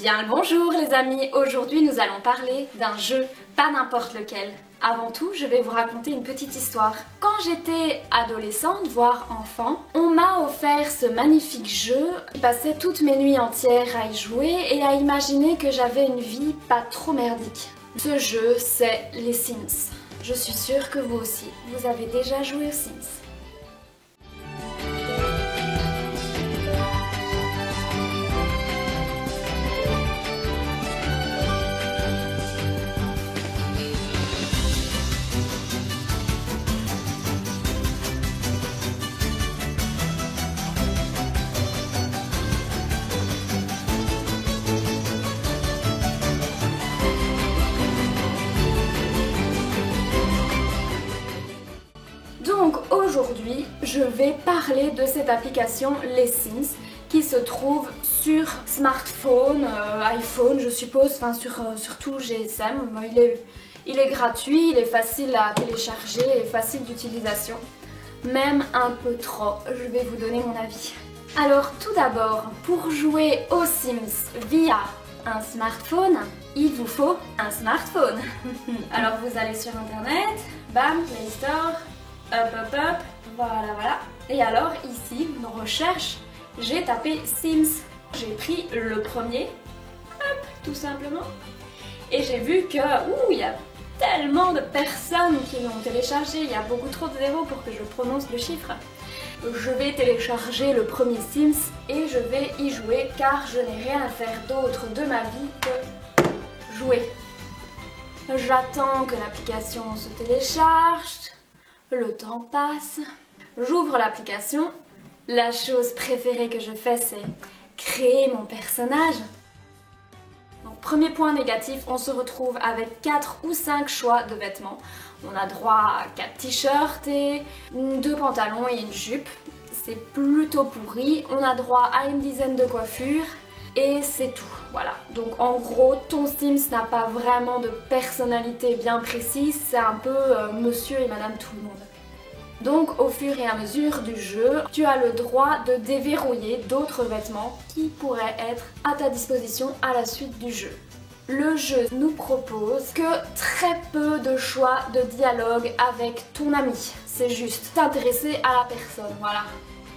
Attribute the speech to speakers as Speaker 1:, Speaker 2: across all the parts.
Speaker 1: bien le bonjour les amis, aujourd'hui nous allons parler d'un jeu, pas n'importe lequel. Avant tout, je vais vous raconter une petite histoire. Quand j'étais adolescente, voire enfant, on m'a offert ce magnifique jeu. Je passais toutes mes nuits entières à y jouer et à imaginer que j'avais une vie pas trop merdique. Ce jeu, c'est les Sims. Je suis sûre que vous aussi, vous avez déjà joué aux Sims. Donc aujourd'hui, je vais parler de cette application Les Sims qui se trouve sur smartphone, iPhone je suppose, enfin sur tout GSM. Il est gratuit, il est facile à télécharger et facile d'utilisation. Même un peu trop, je vais vous donner mon avis. Alors tout d'abord, pour jouer aux Sims via un smartphone, il vous faut un smartphone. Alors vous allez sur internet, bam, Play Store, hop, voilà. Et alors ici, dans recherche, j'ai tapé Sims. J'ai pris le premier, hop, tout simplement. Et j'ai vu que, il y a tellement de personnes qui l'ont téléchargé, il y a beaucoup trop de zéros pour que je prononce le chiffre. Je vais télécharger le premier Sims et je vais y jouer car je n'ai rien à faire d'autre de ma vie que jouer. J'attends que l'application se télécharge. Le temps passe, j'ouvre l'application. La chose préférée que je fais, c'est créer mon personnage. Donc, premier point négatif, on se retrouve avec 4 ou 5 choix de vêtements. On a droit à 4 t-shirts et 2 pantalons et une jupe. C'est plutôt pourri. On a droit à une dizaine de coiffures. Et c'est tout, voilà. Donc en gros, ton Sims n'a pas vraiment de personnalité bien précise, c'est un peu monsieur et madame tout le monde. Donc au fur et à mesure du jeu, tu as le droit de déverrouiller d'autres vêtements qui pourraient être à ta disposition à la suite du jeu. Le jeu nous propose que très peu de choix de dialogue avec ton ami. C'est juste t'intéresser à la personne, voilà.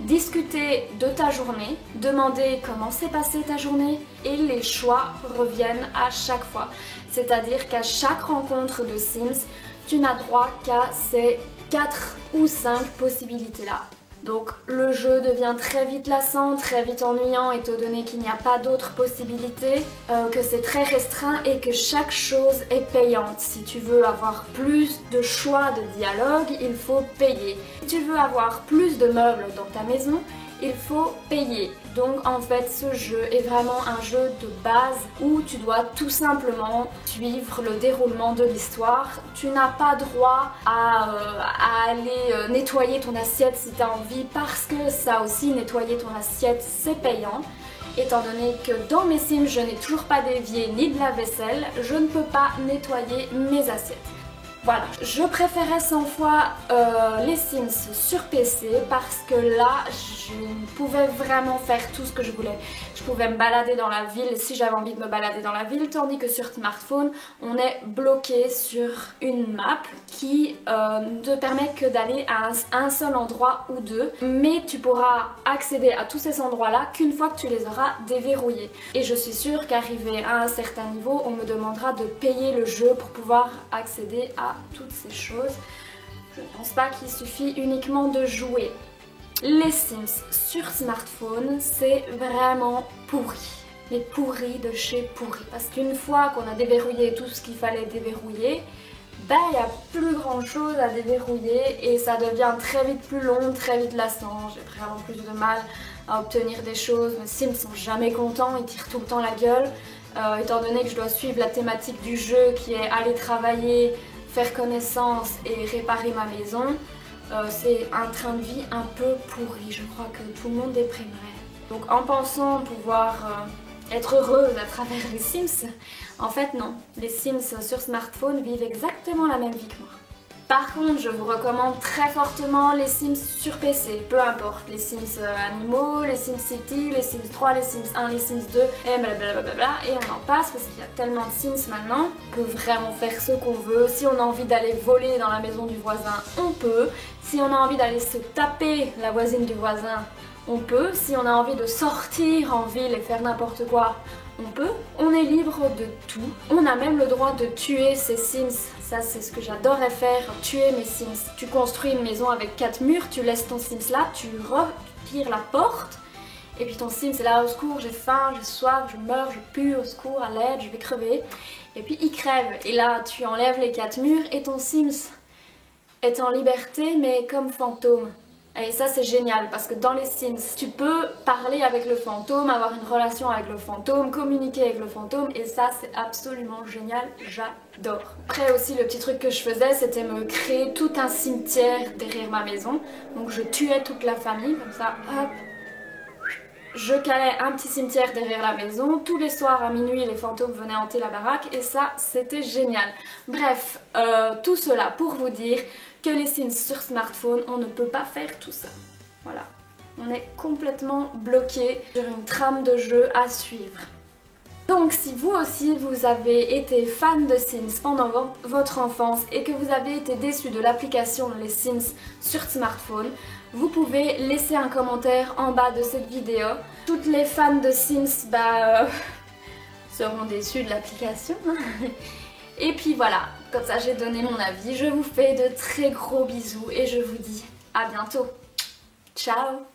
Speaker 1: Discuter de ta journée, demander comment s'est passée ta journée et les choix reviennent à chaque fois. C'est-à-dire qu'à chaque rencontre de Sims, tu n'as droit qu'à ces 4 ou 5 possibilités-là. Donc le jeu devient très vite lassant, très vite ennuyant étant donné qu'il n'y a pas d'autres possibilités, que c'est très restreint et que chaque chose est payante. Si tu veux avoir plus de choix de dialogue, il faut payer. Si tu veux avoir plus de meubles dans ta maison, il faut payer. Donc en fait ce jeu est vraiment un jeu de base où tu dois tout simplement suivre le déroulement de l'histoire. Tu n'as pas droit à aller nettoyer ton assiette si tu as envie parce que ça aussi, nettoyer ton assiette c'est payant. Étant donné que dans mes Sims je n'ai toujours pas d'évier ni de lave-vaisselle, je ne peux pas nettoyer mes assiettes. Voilà, je préférais 100 fois les Sims sur PC parce que là, je pouvais vraiment faire tout ce que je voulais. Je pouvais me balader dans la ville si j'avais envie de me balader dans la ville, tandis que sur smartphone, on est bloqué sur une map qui ne te permet que d'aller à un seul endroit ou deux, mais tu pourras accéder à tous ces endroits-là qu'une fois que tu les auras déverrouillés. Et je suis sûre qu'arrivé à un certain niveau, on me demandera de payer le jeu pour pouvoir accéder à toutes ces choses. Je ne pense pas qu'il suffit uniquement de jouer. Les Sims sur smartphone, c'est vraiment pourri. Mais pourri de chez pourri. Parce qu'une fois qu'on a déverrouillé tout ce qu'il fallait déverrouiller, il n'y a plus grand chose à déverrouiller et ça devient très vite plus long, très vite lassant. J'ai vraiment plus de mal à obtenir des choses. Mes Sims sont jamais contents, ils tirent tout le temps la gueule. Étant donné que je dois suivre la thématique du jeu qui est aller travailler, faire connaissance et réparer ma maison, c'est un train de vie un peu pourri. Je crois que tout le monde déprimerait. Donc en pensant pouvoir être heureuse à travers les Sims, en fait non. Les Sims sur smartphone vivent exactement la même vie que moi. Par contre, je vous recommande très fortement les Sims sur PC, peu importe, les Sims animaux, les Sims City, les Sims 3, les Sims 1, les Sims 2, et blablabla, et on en passe parce qu'il y a tellement de Sims maintenant. On peut vraiment faire ce qu'on veut. Si on a envie d'aller voler dans la maison du voisin, on peut. Si on a envie d'aller se taper la voisine du voisin, on peut. Si on a envie de sortir en ville et faire n'importe quoi, on peut. On est libre de tout. On a même le droit de tuer ses Sims. Ça, c'est ce que j'adorerais faire, tuer mes Sims. Tu construis une maison avec 4 murs, tu laisses ton Sims là, tu retires la porte, et puis ton Sims est là, au secours, j'ai faim, j'ai soif, je meurs, je pue, au secours, à l'aide, je vais crever. Et puis il crève. Et là, tu enlèves les 4 murs et ton Sims est en liberté, mais comme fantôme. Et ça c'est génial parce que dans les Sims, tu peux parler avec le fantôme, avoir une relation avec le fantôme, communiquer avec le fantôme, et ça c'est absolument génial, j'adore. Après aussi le petit truc que je faisais, c'était me créer tout un cimetière derrière ma maison. Donc je tuais toute la famille, comme ça, hop, je calais un petit cimetière derrière la maison. Tous les soirs à minuit, les fantômes venaient hanter la baraque et ça, c'était génial. Bref, tout cela pour vous dire que les Sims sur smartphone, on ne peut pas faire tout ça. Voilà. On est complètement bloqué sur une trame de jeu à suivre. Donc si vous aussi vous avez été fan de Sims pendant votre enfance et que vous avez été déçu de l'application Les Sims sur smartphone, vous pouvez laisser un commentaire en bas de cette vidéo. Toutes les fans de Sims seront déçus de l'application. Et puis voilà, comme ça j'ai donné mon avis. Je vous fais de très gros bisous et je vous dis à bientôt. Ciao!